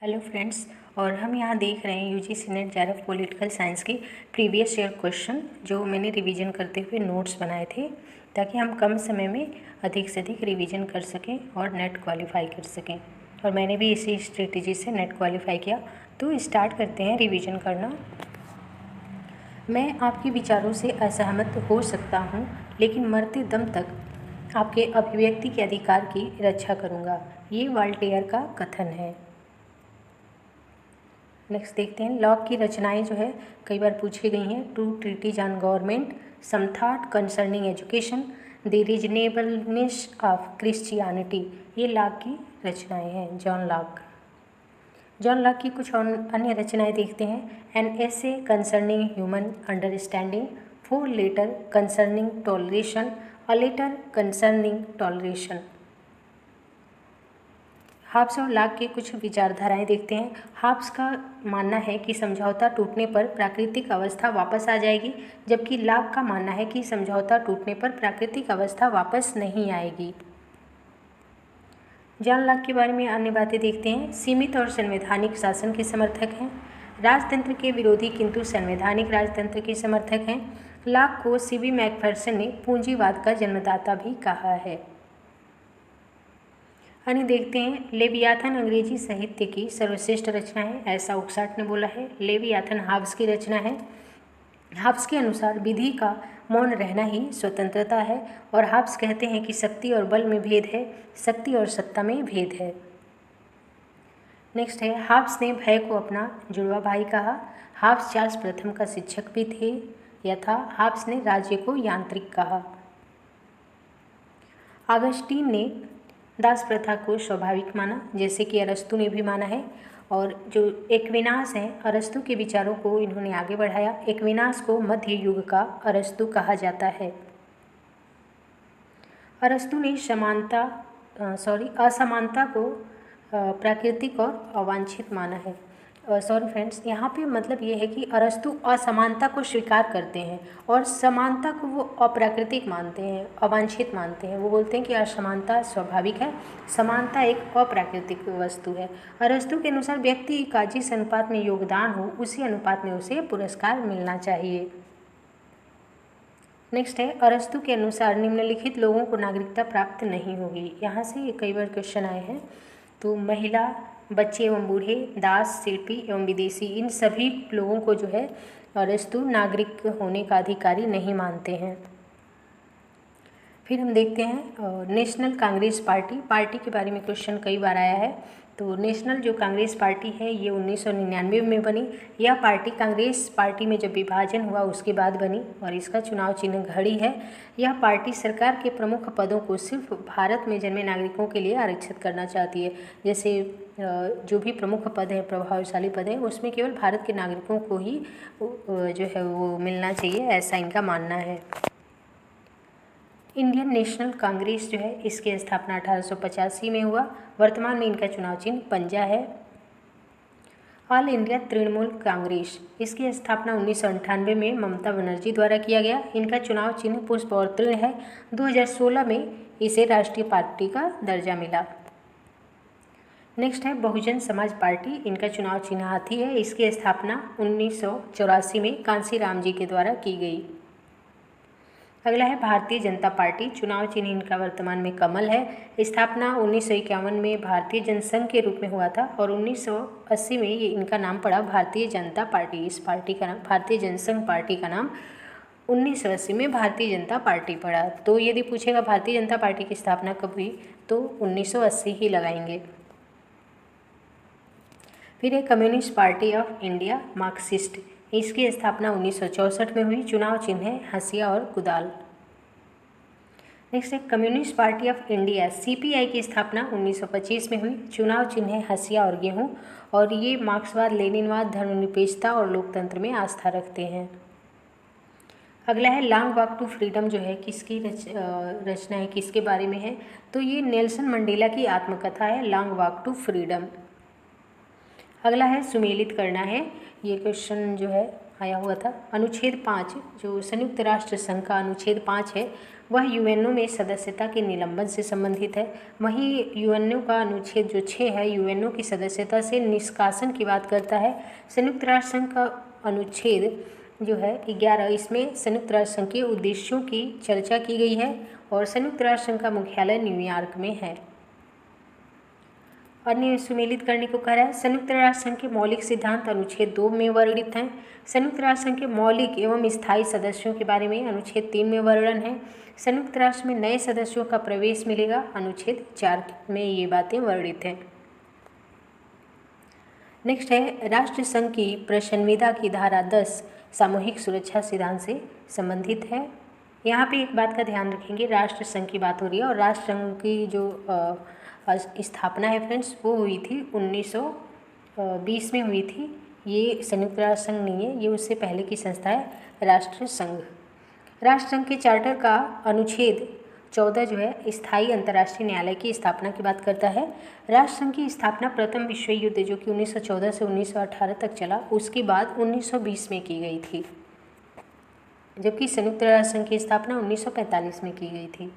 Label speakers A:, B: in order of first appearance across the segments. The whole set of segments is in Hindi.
A: हेलो फ्रेंड्स, और हम यहाँ देख रहे हैं UGC net JRF political science की प्रीवियस ईयर क्वेश्चन जो मैंने रिवीजन करते हुए नोट्स बनाए थे ताकि हम कम समय में अधिक से अधिक रिवीजन कर सकें और नेट क्वालिफाई कर सकें। और मैंने भी इसी स्ट्रेटेजी से नेट क्वालिफाई किया। तो स्टार्ट करते हैं रिवीजन करना। मैं आपके विचारों से असहमत हो सकता हूँ, लेकिन मरते दम तक आपके अभिव्यक्ति के अधिकार की रक्षा करूँगा। ये वॉल्टेयर का कथन है। नेक्स्ट देखते हैं, लॉक की रचनाएं जो है कई बार पूछी गई हैं। 2 treatises on government, some thought concerning education, the reasonableness of Christianity, ये लॉक की रचनाएं हैं। जॉन लॉक की कुछ और अन्य रचनाएं देखते हैं। An essay concerning human understanding, 4 letter concerning toleration, a letter concerning toleration. Hobbes और लॉक के कुछ विचारधाराएं देखते हैं। हाब्स का मानना है कि समझौता टूटने पर प्राकृतिक अवस्था वापस आ जाएगी, जबकि लॉक का मानना है कि समझौता टूटने पर प्राकृतिक अवस्था वापस नहीं आएगी। जॉन लॉक के बारे में अन्य बातें देखते हैं। सीमित और संवैधानिक शासन के समर्थक हैं, राजतंत्र के विरोधी किंतु संवैधानिक राजतंत्र के समर्थक हैं। लॉक को सीबी मैकफर्सन ने पूंजीवाद का जन्मदाता भी कहा है। अन्य देखते हैं, लेवियाथन अंग्रेजी साहित्य की सर्वश्रेष्ठ रचना है, ऐसा ओक्साट ने बोला है। लेवियाथन हाब्स की रचना है। हाब्स के अनुसार विधि का मौन रहना ही स्वतंत्रता है, और हाब्स कहते हैं कि शक्ति और बल में भेद है, शक्ति और सत्ता में भेद है। नेक्स्ट है, हाब्स ने भय को अपना जुड़वा भाई कहा। हाब्स चार्ल्स प्रथम का शिक्षक भी थे। यथा हाब्स ने राज्य को यांत्रिक कहा। ऑगस्टीन ने दास प्रथा को स्वाभाविक माना, जैसे कि अरस्तु ने भी माना है। और जो एक्विनास हैं, अरस्तु के विचारों को इन्होंने आगे बढ़ाया। एक्विनास को मध्य युग का अरस्तु कहा जाता है। अरस्तु ने असमानता को प्राकृतिक और अवांछित माना है। सॉरी फ्रेंड्स, यहाँ पे मतलब ये है कि अरस्तु असमानता को स्वीकार करते हैं और समानता को वो अप्राकृतिक मानते हैं, अवांछित मानते हैं। वो बोलते हैं कि असमानता स्वाभाविक है, समानता एक अप्राकृतिक वस्तु है। अरस्तु के अनुसार व्यक्ति का जिस अनुपात में योगदान हो, उसी अनुपात में उसे पुरस्कार मिलना चाहिए। नेक्स्ट है, अरस्तु के अनुसार निम्नलिखित लोगों को नागरिकता प्राप्त नहीं होगी। यहाँ से कई बार क्वेश्चन आए हैं। तो महिला, बच्चे एवं बूढ़े, दास, शिल्पी एवं विदेशी, इन सभी लोगों को जो है अरस्तु नागरिक होने का अधिकारी नहीं मानते हैं। फिर हम देखते हैं नेशनल कांग्रेस पार्टी के बारे में क्वेश्चन कई बार आया है। तो नेशनल जो कांग्रेस पार्टी है ये 1999 में बनी। यह पार्टी कांग्रेस पार्टी में जब विभाजन हुआ उसके बाद बनी, और इसका चुनाव चिन्ह घड़ी है। यह पार्टी सरकार के प्रमुख पदों को सिर्फ भारत में जन्मे नागरिकों के लिए आरक्षित करना चाहती है। जैसे जो भी प्रमुख पद है, प्रभावशाली पद है, उसमें केवल भारत के नागरिकों को ही जो है वो मिलना चाहिए, ऐसा इनका मानना है। इंडियन नेशनल कांग्रेस जो है इसकी स्थापना 1885 में हुआ। वर्तमान में इनका चुनाव चिन्ह पंजा है। ऑल इंडिया तृणमूल कांग्रेस, इसकी स्थापना 1998 में ममता बनर्जी द्वारा किया गया। इनका चुनाव चिन्ह पुष्प और तृण है। 2016 में इसे राष्ट्रीय पार्टी का दर्जा मिला। नेक्स्ट है बहुजन समाज पार्टी, इनका चुनाव चिन्ह हाथी है। इसकी स्थापना 1984 में कांसीराम जी के द्वारा की गई। अगला है भारतीय जनता पार्टी, चुनाव चिन्ह इनका वर्तमान में कमल है। स्थापना 1951 में भारतीय जनसंघ के रूप में हुआ था, और 1980 में ये इनका नाम पड़ा भारतीय जनता पार्टी। इस पार्टी का नाम, भारतीय जनसंघ पार्टी का नाम 1980 में भारतीय जनता पार्टी पड़ा। तो यदि पूछेगा भारतीय जनता पार्टी की स्थापना कब हुई, तो 1980 ही लगाएंगे। फिर है communist party of India, Marxist, इसकी स्थापना 1964 में हुई। चुनाव चिन्ह है हंसिया और कुदाल। नेक्स्ट है communist party of India, CPI की स्थापना 1925 में हुई। चुनाव चिन्ह है हंसिया और गेहूं, और ये मार्क्सवाद, लेनिनवाद, धर्मनिरपेक्षता और लोकतंत्र में आस्था रखते हैं। अगला है लॉन्ग वॉक टू फ्रीडम, जो है किसकी रचना है, किसके बारे में है, तो ये नेल्सन मंडेला की आत्मकथा है, लॉन्ग वॉक टू फ्रीडम। अगला है सुमेलित करना है। ये क्वेश्चन जो है आया हुआ था। अनुच्छेद 5 जो संयुक्त राष्ट्र संघ का अनुच्छेद 5 है वह यूएनओ में सदस्यता के निलंबन से संबंधित है। वहीं यूएनओ का अनुच्छेद जो 6 है यूएनओ की सदस्यता से निष्कासन की बात करता है। संयुक्त राष्ट्र संघ का अनुच्छेद जो है 11 इसमें संयुक्त राष्ट्र संघ के उद्देश्यों की चर्चा की गई है और संयुक्त राष्ट्र संघ का मुख्यालय न्यूयॉर्क में है। अन्य सुमेलित करने को कह रहा है। संयुक्त राष्ट्र संघ के मौलिक सिद्धांत अनुच्छेद 2 में वर्णित हैं। संयुक्त राष्ट्र संघ के मौलिक एवं स्थायी सदस्यों के बारे में अनुच्छेद 3 में वर्णन है। संयुक्त राष्ट्र में नए सदस्यों का प्रवेश मिलेगा, अनुच्छेद 4 में ये बातें वर्णित हैं। नेक्स्ट है राष्ट्र संघ की प्रसंविधा की धारा 10 सामूहिक सुरक्षा सिद्धांत से संबंधित है। यहाँ पे एक बात का ध्यान रखेंगे, राष्ट्र संघ की बात हो रही है और राष्ट्र संघ की जो स्थापना है फ्रेंड्स वो हुई थी 1920 में हुई थी। ये संयुक्त राष्ट्र संघ नहीं है, ये उससे पहले की संस्था है राष्ट्र संघ। राष्ट्र संघ के चार्टर का अनुच्छेद 14 जो है स्थायी अंतर्राष्ट्रीय न्यायालय की स्थापना की बात करता है। राष्ट्र संघ की स्थापना प्रथम विश्व युद्ध जो कि 1914 से 1918 तक चला उसके बाद 1920 में की गई थी, जबकि संयुक्त राष्ट्र संघ की स्थापना 1945 में की गई थी।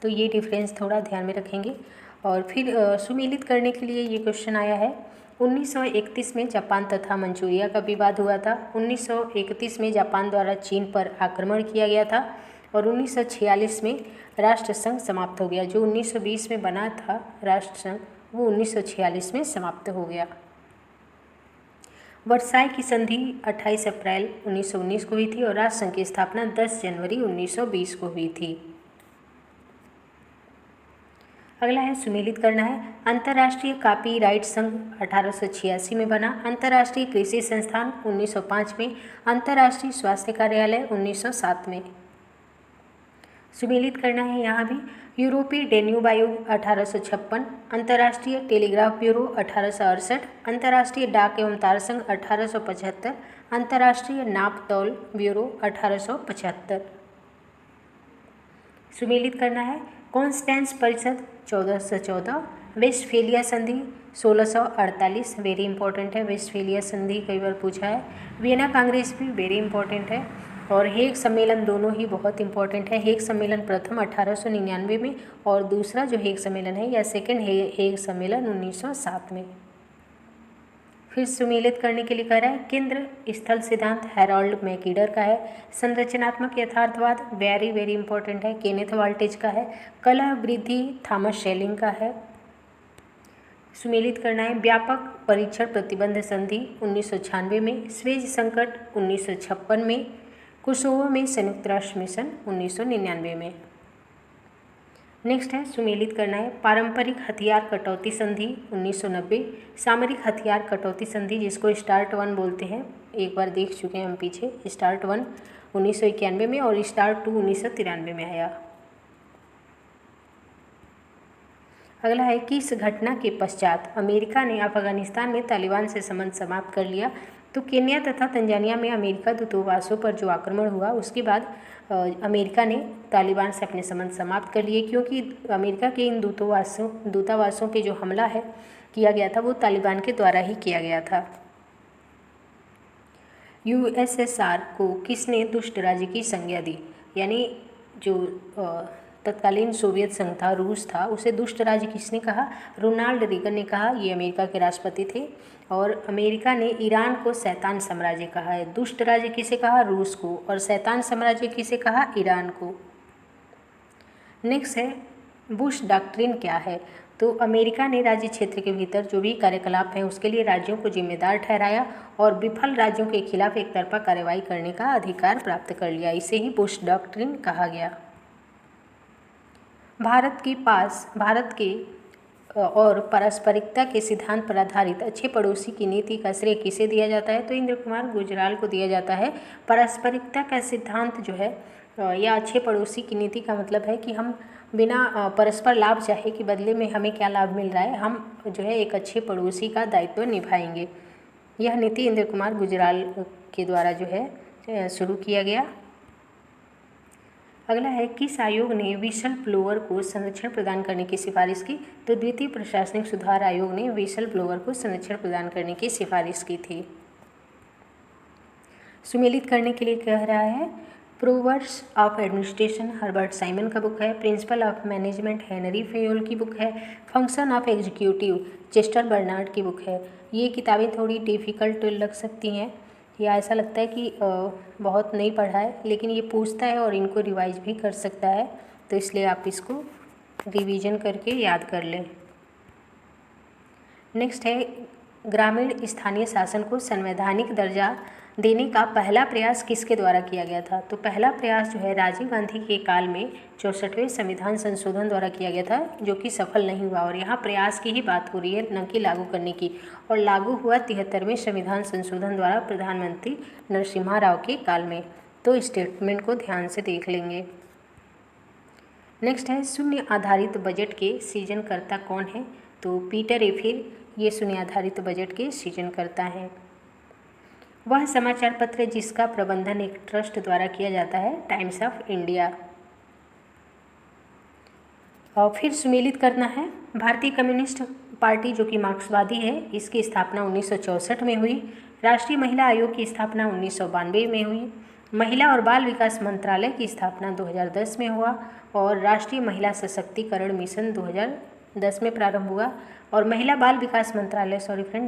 A: तो ये डिफरेंस थोड़ा ध्यान में रखेंगे। और फिर सुमेलित करने के लिए ये क्वेश्चन आया है 1931 में जापान तथा मंचूरिया का विवाद हुआ था। 1931 में जापान द्वारा चीन पर आक्रमण किया गया था और 1946 में राष्ट्र संघ समाप्त हो गया। जो 1920 में बना था राष्ट्र संघ वो 1946 में समाप्त हो गया। वर्साई की संधि 28 अप्रैल 1919 को हुई थी और राष्ट्र संघ की स्थापना 10 जनवरी 1920 को हुई थी। अगला है सुमेलित करना है। अंतर्राष्ट्रीय कॉपीराइट संघ 1886 में बना। अंतर्राष्ट्रीय कृषि संस्थान 1905 में। अंतर्राष्ट्रीय स्वास्थ्य कार्यालय 1907 में। सुमेलित करना है यहाँ भी। यूरोपीय डेन्यूब आयोग 1856। अंतर्राष्ट्रीय टेलीग्राफ ब्यूरो 1868। अंतर्राष्ट्रीय डाक एवं तार संघ 1875। अंतर्राष्ट्रीय नाप तौल ब्यूरो 1875। सुमेलित करना है। कॉन्स्टेंस परिषद 1414। वेस्टफेलिया संधि 1648 वेरी इंपॉर्टेंट है। वेस्टफेलिया संधि कई बार पूछा है। वियना कांग्रेस भी वेरी इंपॉर्टेंट है और हेग सम्मेलन दोनों ही बहुत इंपॉर्टेंट है। हेग सम्मेलन प्रथम 1899 में और दूसरा जो हेग सम्मेलन है या सेकेंड हेग सम्मेलन 1907 में। फिर सुमेलित करने के लिए कह रहा है। केंद्र स्थल सिद्धांत हैरोल्ड मैकीडर का है। संरचनात्मक यथार्थवाद वेरी वेरी इंपॉर्टेंट है, केनेथ वाल्टेज का है। कलह वृद्धि थॉमस शेलिंग का है। सुमेलित करना है। व्यापक परीक्षण प्रतिबंध संधि 1996 में। स्वेज संकट 1956 में। कोसोवो में संयुक्त राष्ट्र मिशन 1999 में। नेक्स्ट है सुमेलित करना है। पारंपरिक हथियार कटौती संधि 1990। सामरिक हथियार कटौती संधि जिसको स्टार्ट 1 बोलते हैं, एक बार देख चुके हैं हम पीछे। स्टार्ट 1 1991 में और स्टार्ट 2 1993 में आया। अगला है किस घटना के पश्चात अमेरिका ने अफगानिस्तान में तालिबान से संबंध समाप्त कर लिया। तो केन्या तथा तंजानिया में अमेरिका दूतावासों पर जो आक्रमण हुआ उसके बाद अमेरिका ने तालिबान से अपने संबंध समाप्त कर लिए, क्योंकि अमेरिका के इन दूतावासों पे जो हमला है किया गया था वो तालिबान के द्वारा ही किया गया था। यूएसएसआर को किसने दुष्ट राज्य की संज्ञा दी, यानी जो तत्कालीन सोवियत संघ था, रूस था, उसे दुष्ट राज्य किसने कहा? रोनाल्ड रीगन ने कहा। ये अमेरिका के राष्ट्रपति थे। और अमेरिका ने ईरान को शैतान साम्राज्य कहा है। दुष्ट राज्य किसे कहा? रूस को। और शैतान साम्राज्य किसे कहा? ईरान को। नेक्स्ट है बुश डॉक्ट्रिन क्या है? तो अमेरिका ने राज्य क्षेत्र के भीतर जो भी कार्यकलाप हैं उसके लिए राज्यों को जिम्मेदार ठहराया और विफल राज्यों के खिलाफ एक तरफा कार्रवाई करने का अधिकार प्राप्त कर लिया। इसे ही बुश डॉक्ट्रिन कहा गया। भारत के और पारस्परिकता के सिद्धांत पर आधारित अच्छे पड़ोसी की नीति का श्रेय किसे दिया जाता है? तो इंद्र कुमार गुजराल को दिया जाता है। पारस्परिकता का सिद्धांत जो है या अच्छे पड़ोसी की नीति का मतलब है कि हम बिना परस्पर लाभ चाहे कि बदले में हमें क्या लाभ मिल रहा है, हम जो है एक अच्छे पड़ोसी का दायित्व निभाएंगे। यह नीति इंद्र कुमार गुजराल के द्वारा जो है शुरू किया गया। अगला है किस आयोग ने व्हिसल ब्लोअर को संरक्षण प्रदान करने की सिफारिश की? तो द्वितीय प्रशासनिक सुधार आयोग ने व्हिसल ब्लोअर को संरक्षण प्रदान करने की सिफारिश की थी। सुमेलित करने के लिए कह रहा है। Proverbs of administration Herbert Simon का बुक है। Principle of management Henry Fayol की बुक है। Function of executive Chester Barnard की बुक है। ये किताबें थोड़ी डिफ़िकल्ट लग सकती हैं या ऐसा लगता है कि बहुत नहीं पढ़ा है, लेकिन ये पूछता है और इनको रिवाइज भी कर सकता है, तो इसलिए आप इसको रिवीजन करके याद कर लें। नेक्स्ट है ग्रामीण स्थानीय शासन को संवैधानिक दर्जा देने का पहला प्रयास किसके द्वारा किया गया था? तो पहला प्रयास जो है राजीव गांधी के काल में 64वें संविधान संशोधन द्वारा किया गया था, जो कि सफल नहीं हुआ। और यहाँ प्रयास की ही बात हो रही है, न कि लागू करने की। और लागू हुआ 73वें संविधान संशोधन द्वारा प्रधानमंत्री नरसिम्हा राव के काल में। तो स्टेटमेंट को ध्यान से देख लेंगे। नेक्स्ट है शून्य आधारित बजट के सृजनकर्ता कौन है? तो पीटर एफिर ये शून्य आधारित बजट के सृजनकर्ता हैं। वह समाचार पत्र जिसका प्रबंधन एक ट्रस्ट द्वारा किया जाता है, टाइम्स ऑफ इंडिया। और फिर सुमेलित करना है। भारतीय कम्युनिस्ट पार्टी जो कि मार्क्सवादी है, इसकी स्थापना 1964 में हुई। राष्ट्रीय महिला आयोग की स्थापना 1992 में हुई। महिला और बाल विकास मंत्रालय की स्थापना 2010 में हुआ और राष्ट्रीय महिला सशक्तिकरण मिशन 2010 में प्रारंभ हुआ। और महिला बाल विकास मंत्रालय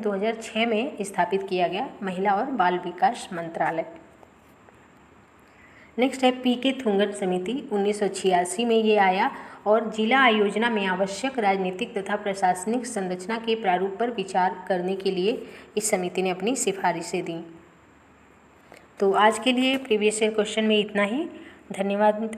A: 2006 में स्थापित किया गया, महिला और बाल विकास मंत्रालय। नेक्स्ट है पीके थुंगन समिति 1986 में ये आया और जिला आयोजना में आवश्यक राजनीतिक तथा प्रशासनिक संरचना के प्रारूप पर विचार करने के लिए इस समिति ने अपनी सिफारिशें दी। तो आज के लिए प्रीवियस ईयर क्वेश्चन में इतना ही। धन्यवाद।